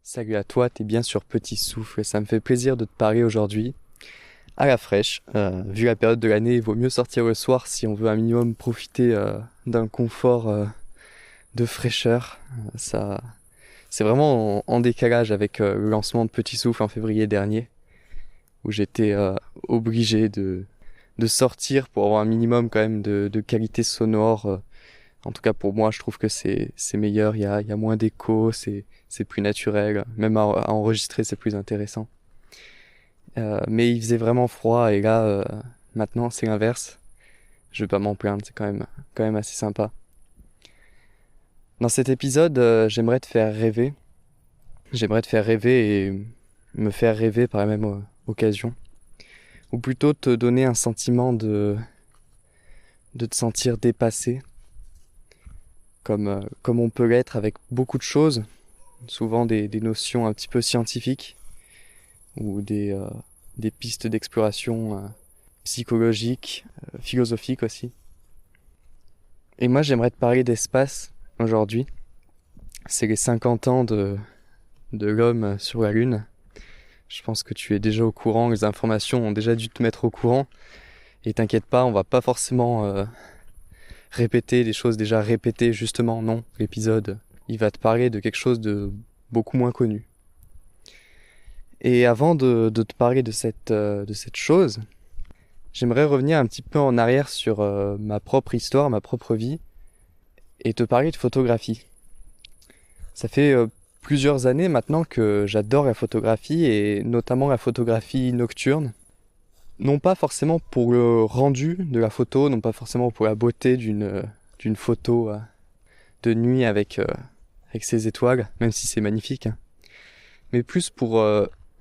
Salut à toi, t'es bien sur Petit Souffle. Ça me fait plaisir de te parler aujourd'hui à la fraîche. Vu la période de l'année, il vaut mieux sortir le soir si on veut un minimum profiter d'un confort de fraîcheur. Ça, c'est vraiment en décalage avec le lancement de Petit Souffle en février dernier, où j'étais obligé de sortir pour avoir un minimum quand même de qualité sonore. En tout cas pour moi, je trouve que c'est meilleur. Il y a moins d'écho, c'est plus naturel. Même à enregistrer, c'est plus intéressant. Mais il faisait vraiment froid et là, maintenant, c'est l'inverse. Je vais pas m'en plaindre, c'est quand même assez sympa. Dans cet épisode, j'aimerais te faire rêver. J'aimerais te faire rêver et me faire rêver par la même occasion. Ou plutôt te donner un sentiment de te sentir dépassé. Comme on peut l'être avec beaucoup de choses. Souvent des notions un petit peu scientifiques. Ou des pistes d'exploration psychologiques, philosophiques aussi. Et moi, j'aimerais te parler d'espace aujourd'hui. C'est les 50 ans de l'homme sur la Lune. Je pense que tu es déjà au courant, les informations ont déjà dû te mettre au courant. Et t'inquiète pas, on va pas forcément répéter des choses déjà répétées, justement, non. L'épisode, il va te parler de quelque chose de beaucoup moins connu. Et avant de te parler de cette chose, j'aimerais revenir un petit peu en arrière sur ma propre histoire, ma propre vie, et te parler de photographie. Ça fait plusieurs années maintenant que j'adore la photographie, et notamment la photographie nocturne. Non pas forcément pour le rendu de la photo, non pas forcément pour la beauté d'une photo de nuit avec ses étoiles, même si c'est magnifique, hein, mais plus pour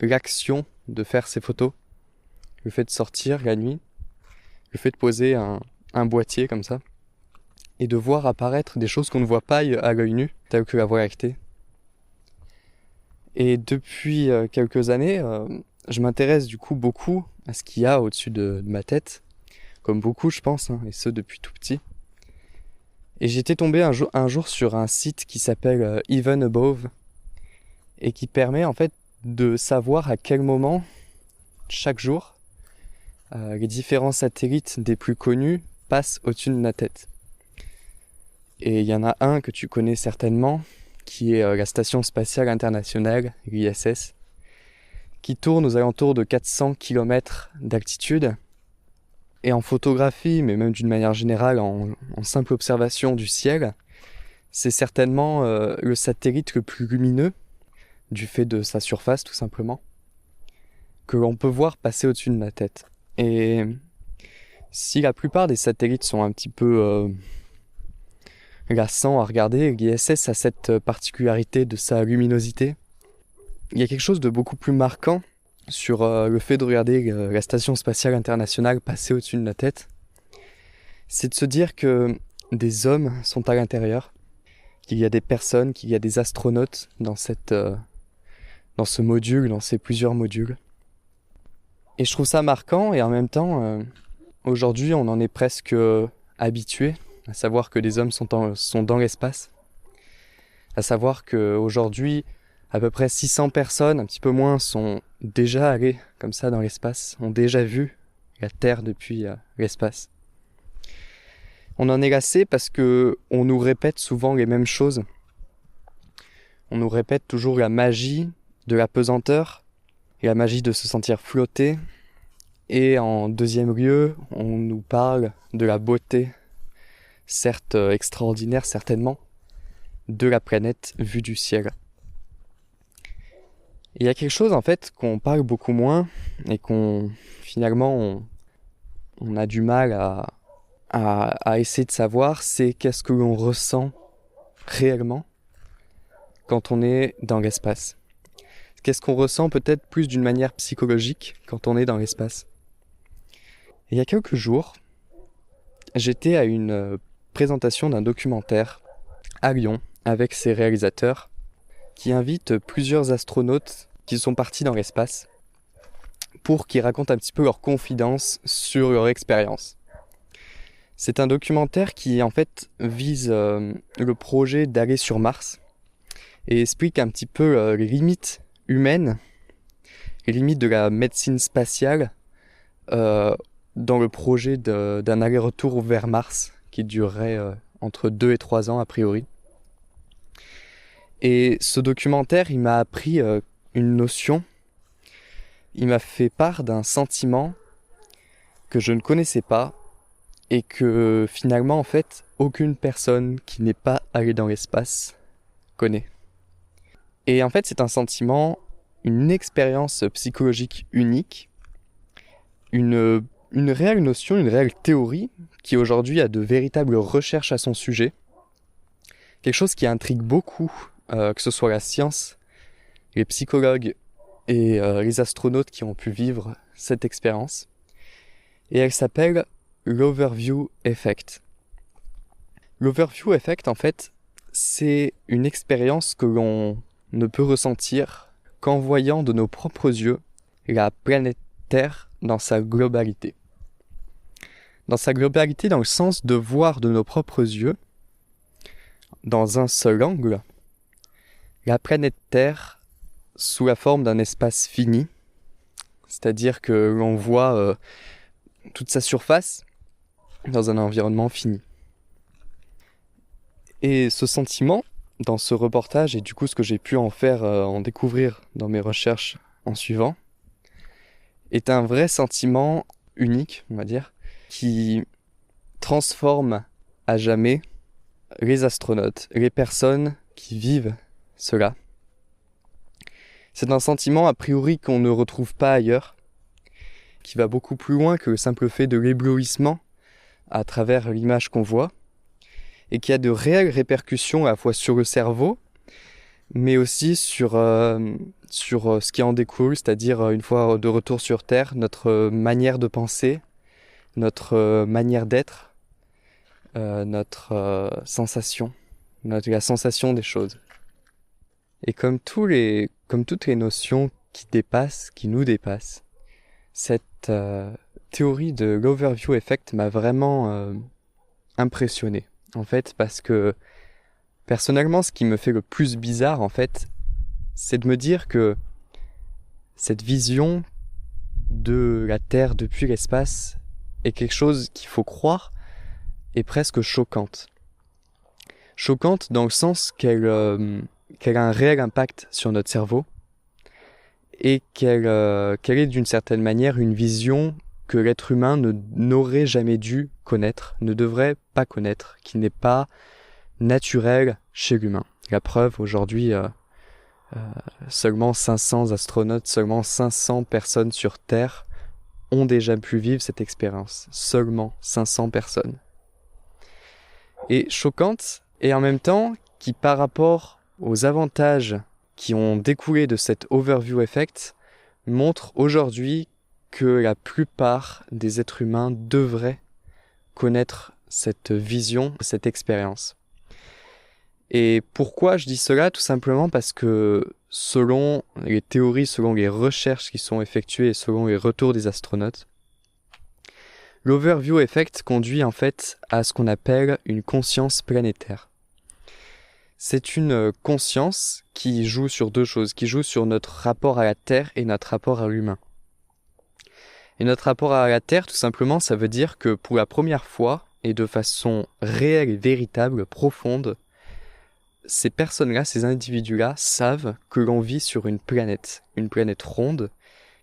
l'action de faire ces photos, le fait de sortir la nuit, le fait de poser un boîtier comme ça, et de voir apparaître des choses qu'on ne voit pas à l'œil nu, telles que la Voie lactée. Et depuis quelques années, je m'intéresse du coup beaucoup à ce qu'il y a au-dessus de ma tête, comme beaucoup je pense, hein, et ce depuis tout petit. Et j'étais tombé un jour sur un site qui s'appelle Even Above, et qui permet en fait de savoir à quel moment, chaque jour, les différents satellites des plus connus passent au-dessus de la tête. Et il y en a un que tu connais certainement, qui est la Station Spatiale Internationale, l'ISS, qui tourne aux alentours de 400 km d'altitude. Et en photographie, mais même d'une manière générale, en simple observation du ciel, c'est certainement le satellite le plus lumineux, du fait de sa surface tout simplement, que l'on peut voir passer au-dessus de la tête. Et si la plupart des satellites sont un petit peu lassants à regarder, l'ISS a cette particularité de sa luminosité. Il y a quelque chose de beaucoup plus marquant sur le fait de regarder la Station Spatiale Internationale passer au-dessus de la tête. C'est de se dire que des hommes sont à l'intérieur, qu'il y a des personnes, qu'il y a des astronautes dans ce module, dans ces plusieurs modules. Et je trouve ça marquant, et en même temps, aujourd'hui, on en est presque habitué, à savoir que des hommes sont dans l'espace, à savoir qu'aujourd'hui, à peu près 600 personnes, un petit peu moins, sont déjà allées comme ça dans l'espace, ont déjà vu la Terre depuis l'espace. On en est lassé parce que on nous répète souvent les mêmes choses. On nous répète toujours la magie de la pesanteur et la magie de se sentir flotter. Et en deuxième lieu, on nous parle de la beauté, certes extraordinaire certainement, de la planète vue du ciel. Il y a quelque chose en fait qu'on parle beaucoup moins et qu'on finalement on a du mal à essayer de savoir, c'est qu'est-ce que l'on ressent réellement quand on est dans l'espace. Qu'est-ce qu'on ressent peut-être plus d'une manière psychologique quand on est dans l'espace. Et il y a quelques jours, j'étais à une présentation d'un documentaire à Lyon avec ses réalisateurs qui invitent plusieurs astronautes qui sont partis dans l'espace pour qu'ils racontent un petit peu leurs confidences sur leur expérience. C'est un documentaire qui en fait vise le projet d'aller sur Mars et explique un petit peu les limites humaines, les limites de la médecine spatiale dans le projet d'un aller-retour vers Mars qui durerait entre 2 et 3 ans a priori. Et ce documentaire, il m'a appris une notion, il m'a fait part d'un sentiment que je ne connaissais pas et que finalement en fait aucune personne qui n'est pas allée dans l'espace connaît. Et en fait c'est un sentiment, une expérience psychologique unique, une réelle notion, une réelle théorie qui aujourd'hui a de véritables recherches à son sujet. Quelque chose qui intrigue beaucoup, que ce soit la science, les psychologues et les astronautes qui ont pu vivre cette expérience. Et elle s'appelle l'Overview Effect. L'Overview Effect, en fait, c'est une expérience que l'on ne peut ressentir qu'en voyant de nos propres yeux la planète Terre dans sa globalité. Dans sa globalité, dans le sens de voir de nos propres yeux, dans un seul angle, la planète Terre sous la forme d'un espace fini, c'est-à-dire que l'on voit toute sa surface dans un environnement fini. Et ce sentiment, dans ce reportage, et du coup ce que j'ai pu en faire, en découvrir dans mes recherches en suivant, est un vrai sentiment unique, on va dire, qui transforme à jamais les astronautes, les personnes qui vivent cela. C'est un sentiment a priori qu'on ne retrouve pas ailleurs, qui va beaucoup plus loin que le simple fait de l'éblouissement à travers l'image qu'on voit, et qui a de réelles répercussions à la fois sur le cerveau, mais aussi sur ce qui en découle, c'est-à-dire une fois de retour sur Terre, notre manière de penser, notre manière d'être, notre sensation, la sensation des choses. Et comme toutes les notions qui nous dépassent, cette théorie de l'Overview Effect m'a vraiment impressionné. En fait, parce que personnellement, ce qui me fait le plus bizarre, en fait, c'est de me dire que cette vision de la Terre depuis l'espace est quelque chose qu'il faut croire est presque choquante. Choquante dans le sens qu'elle a un réel impact sur notre cerveau et qu'elle est d'une certaine manière une vision que l'être humain n'aurait jamais dû connaître, ne devrait pas connaître, qui n'est pas naturelle chez l'humain. La preuve, aujourd'hui, seulement 500 astronautes, seulement 500 personnes sur Terre ont déjà pu vivre cette expérience. Seulement 500 personnes. Et choquante, et en même temps, qui par rapport aux avantages qui ont découlé de cet Overview Effect, montre aujourd'hui que la plupart des êtres humains devraient connaître cette vision, cette expérience. Et pourquoi je dis cela? Tout simplement parce que selon les théories, selon les recherches qui sont effectuées et selon les retours des astronautes, l'Overview Effect conduit en fait à ce qu'on appelle une conscience planétaire. C'est une conscience qui joue sur deux choses, qui joue sur notre rapport à la Terre et notre rapport à l'humain. Et notre rapport à la Terre, tout simplement, ça veut dire que pour la première fois, et de façon réelle et véritable, profonde, ces personnes-là, ces individus-là, savent que l'on vit sur une planète ronde,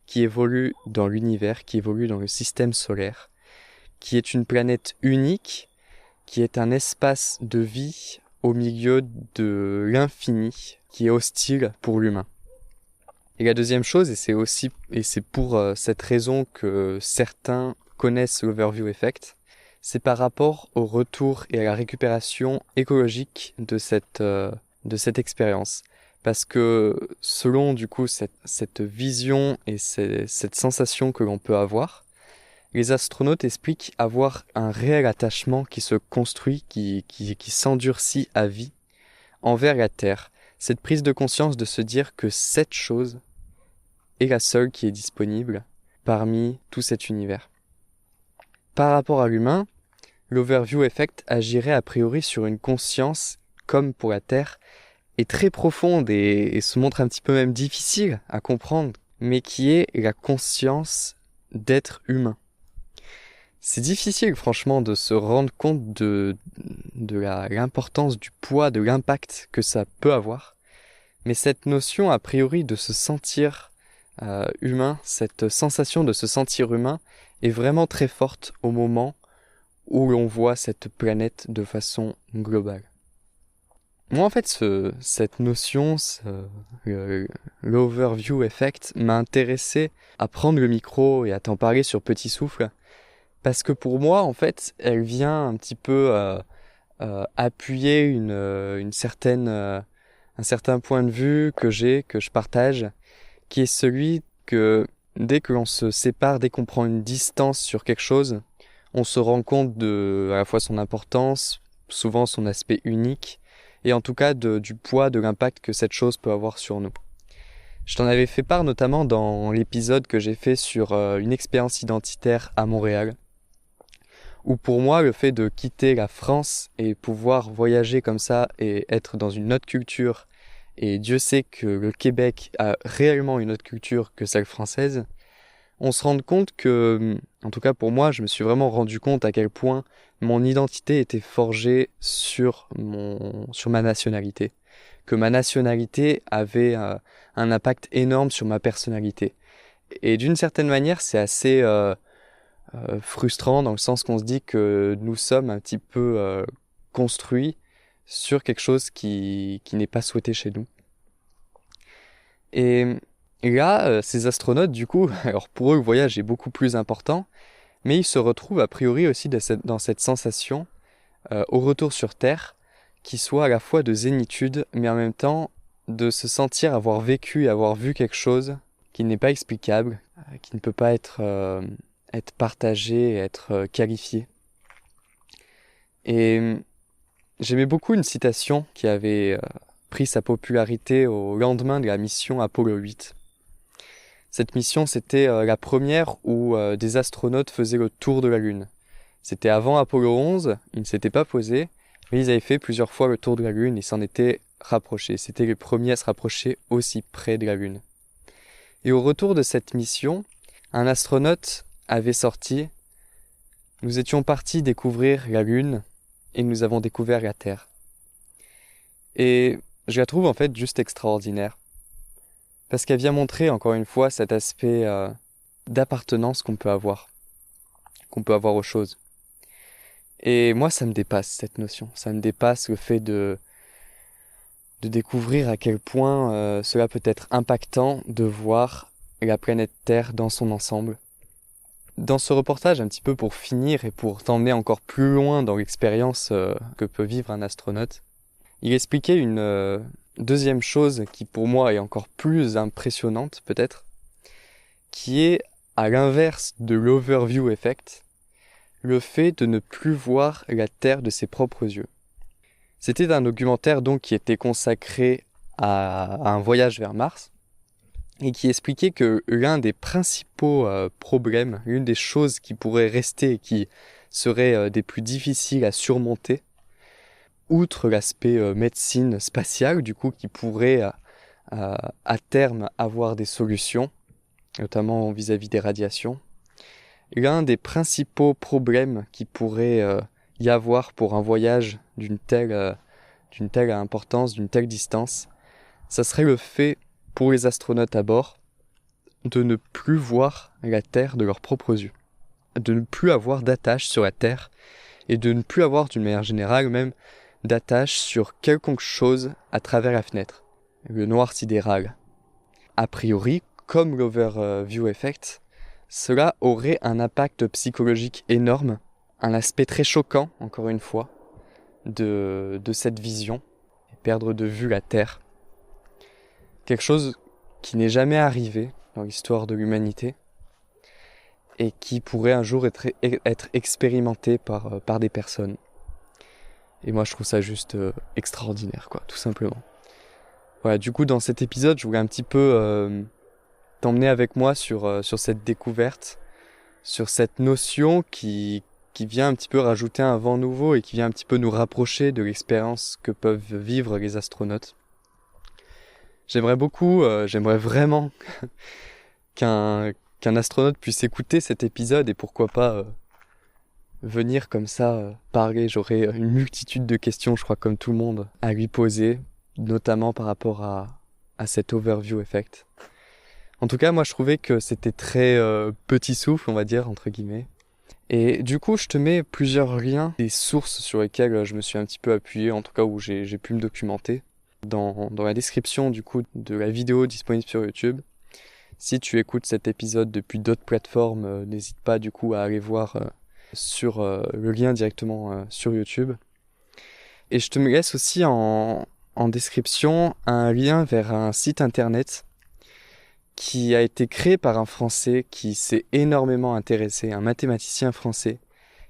qui évolue dans l'univers, qui évolue dans le système solaire, qui est une planète unique, qui est un espace de vie au milieu de l'infini, qui est hostile pour l'humain. Et la deuxième chose, et c'est pour cette raison que certains connaissent l'Overview Effect, c'est par rapport au retour et à la récupération écologique de cette expérience. Parce que selon du coup cette vision et cette sensation que l'on peut avoir, les astronautes expliquent avoir un réel attachement qui se construit, qui s'endurcit à vie envers la Terre. Cette prise de conscience de se dire que cette chose est la seule qui est disponible parmi tout cet univers. Par rapport à l'humain, l'Overview Effect agirait a priori sur une conscience, comme pour la Terre, est très profonde et se montre un petit peu même difficile à comprendre, mais qui est la conscience d'être humain. C'est difficile franchement de se rendre compte de l'importance, du poids, de l'impact que ça peut avoir, mais cette notion a priori de se sentir humain, cette sensation de se sentir humain est vraiment très forte au moment où l'on voit cette planète de façon globale. Moi, en fait, cette notion, l'overview effect, m'a intéressé à prendre le micro et à t'en parler sur Petit Souffle, parce que pour moi, en fait, elle vient un petit peu appuyer un certain point de vue que je partage, qui est celui que dès que l'on se sépare, dès qu'on prend une distance sur quelque chose, on se rend compte à la fois son importance, souvent son aspect unique, et en tout cas du poids, de l'impact que cette chose peut avoir sur nous. Je t'en avais fait part notamment dans l'épisode que j'ai fait sur une expérience identitaire à Montréal, où pour moi le fait de quitter la France et pouvoir voyager comme ça et être dans une autre culture, et Dieu sait que le Québec a réellement une autre culture que celle française, on se rend compte que, en tout cas pour moi, je me suis vraiment rendu compte à quel point mon identité était forgée sur ma nationalité. Que ma nationalité avait un impact énorme sur ma personnalité. Et d'une certaine manière, c'est assez frustrant dans le sens qu'on se dit que nous sommes un petit peu construits sur quelque chose qui n'est pas souhaité chez nous. Et là, ces astronautes, du coup, alors pour eux, le voyage est beaucoup plus important, mais ils se retrouvent a priori aussi dans cette sensation, au retour sur Terre, qui soit à la fois de zénitude, mais en même temps de se sentir avoir vécu et avoir vu quelque chose qui n'est pas explicable, qui ne peut pas être partagé, être qualifié. Et j'aimais beaucoup une citation qui avait pris sa popularité au lendemain de la mission Apollo 8. Cette mission, c'était la première où des astronautes faisaient le tour de la Lune. C'était avant Apollo 11, ils ne s'étaient pas posés, mais ils avaient fait plusieurs fois le tour de la Lune et s'en étaient rapprochés. C'était les premiers à se rapprocher aussi près de la Lune. Et au retour de cette mission, un astronaute avait sorti « Nous étions partis découvrir la Lune et nous avons découvert la Terre. » Et je la trouve en fait juste extraordinaire. Parce qu'elle vient montrer encore une fois cet aspect d'appartenance qu'on peut avoir aux choses. Et moi, ça me dépasse cette notion. Ça me dépasse le fait de découvrir à quel point cela peut être impactant de voir la planète Terre dans son ensemble. Dans ce reportage, un petit peu pour finir et pour t'emmener encore plus loin dans l'expérience que peut vivre un astronaute, il expliquait une deuxième chose qui pour moi est encore plus impressionnante peut-être, qui est à l'inverse de l'overview effect, le fait de ne plus voir la Terre de ses propres yeux. C'était un documentaire donc qui était consacré à un voyage vers Mars et qui expliquait que l'un des principaux problèmes, l'une des choses qui pourraient rester et qui seraient des plus difficiles à surmonter, outre l'aspect médecine spatiale, du coup, qui pourrait à terme avoir des solutions, notamment vis-à-vis des radiations, l'un des principaux problèmes qui pourrait y avoir pour un voyage d'une telle importance, d'une telle distance, ça serait le fait, pour les astronautes à bord, de ne plus voir la Terre de leurs propres yeux, de ne plus avoir d'attache sur la Terre, et de ne plus avoir, d'une manière générale, même d'attache sur quelconque chose à travers la fenêtre, le noir sidéral. A priori, comme l'overview effect, cela aurait un impact psychologique énorme, un aspect très choquant, encore une fois, de cette vision, et perdre de vue la Terre. Quelque chose qui n'est jamais arrivé dans l'histoire de l'humanité, et qui pourrait un jour être expérimenté par des personnes. Et moi, je trouve ça juste extraordinaire, quoi, tout simplement. Voilà, du coup, dans cet épisode, je voulais un petit peu t'emmener avec moi sur cette découverte, sur cette notion qui vient un petit peu rajouter un vent nouveau et qui vient un petit peu nous rapprocher de l'expérience que peuvent vivre les astronautes. j'aimerais vraiment qu'un astronaute puisse écouter cet épisode et pourquoi pas venir comme ça parler. J'aurais une multitude de questions, je crois, comme tout le monde, à lui poser, notamment par rapport à cet overview effect. En tout cas, moi, je trouvais que c'était très petit souffle, on va dire, entre guillemets. Et du coup, je te mets plusieurs liens, des sources sur lesquelles je me suis un petit peu appuyé, en tout cas où j'ai pu me documenter, dans la description du coup de la vidéo disponible sur YouTube. Si tu écoutes cet épisode depuis d'autres plateformes, n'hésite pas du coup à aller voir sur le lien directement sur YouTube. Et je te laisse aussi en description un lien vers un site internet qui a été créé par un Français qui s'est énormément intéressé, un mathématicien français,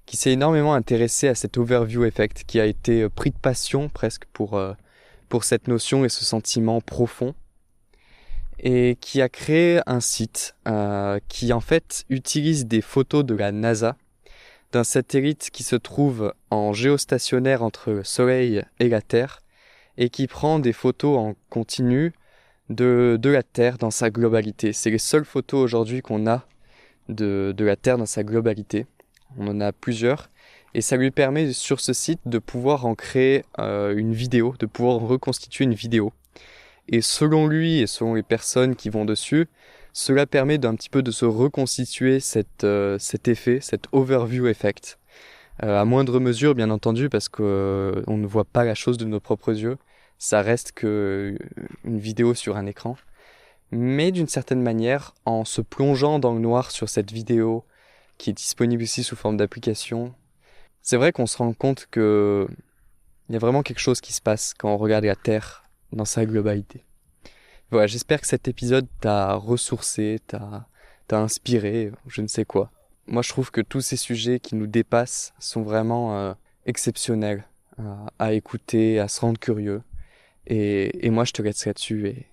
qui s'est énormément intéressé à cet overview effect, qui a été pris de passion presque pour cette notion et ce sentiment profond, et qui a créé un site qui en fait utilise des photos de la NASA, d'un satellite qui se trouve en géostationnaire entre le Soleil et la Terre, et qui prend des photos en continu de la Terre dans sa globalité. C'est les seules photos aujourd'hui qu'on a de la Terre dans sa globalité. On en a plusieurs. Et ça lui permet sur ce site de pouvoir en créer une vidéo, de pouvoir reconstituer une vidéo. Et selon lui et selon les personnes qui vont dessus, cela permet d'un petit peu de se reconstituer cet effet, cet overview effect. À moindre mesure, bien entendu, parce que on ne voit pas la chose de nos propres yeux. Ça reste que une vidéo sur un écran. Mais d'une certaine manière, en se plongeant dans le noir sur cette vidéo, qui est disponible ici sous forme d'application, c'est vrai qu'on se rend compte que il y a vraiment quelque chose qui se passe quand on regarde la Terre dans sa globalité. Voilà, j'espère que cet épisode t'a ressourcé, t'a inspiré, je ne sais quoi. Moi, je trouve que tous ces sujets qui nous dépassent sont vraiment exceptionnels à écouter, à se rendre curieux. Et moi, je te laisse là-dessus et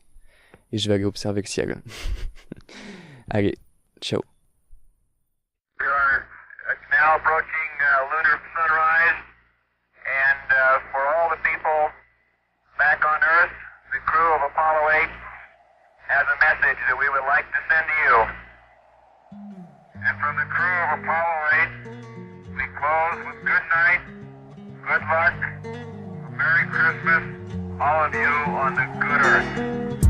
je vais aller observer le ciel. Allez, ciao. We are now approaching lunar sunrise, and for all the people back on Earth, the crew of Apollo 8 has a message that we would like to send to you. And from the crew of Apollo 8, we close with good night, good luck, a Merry Christmas, all of you on the good Earth.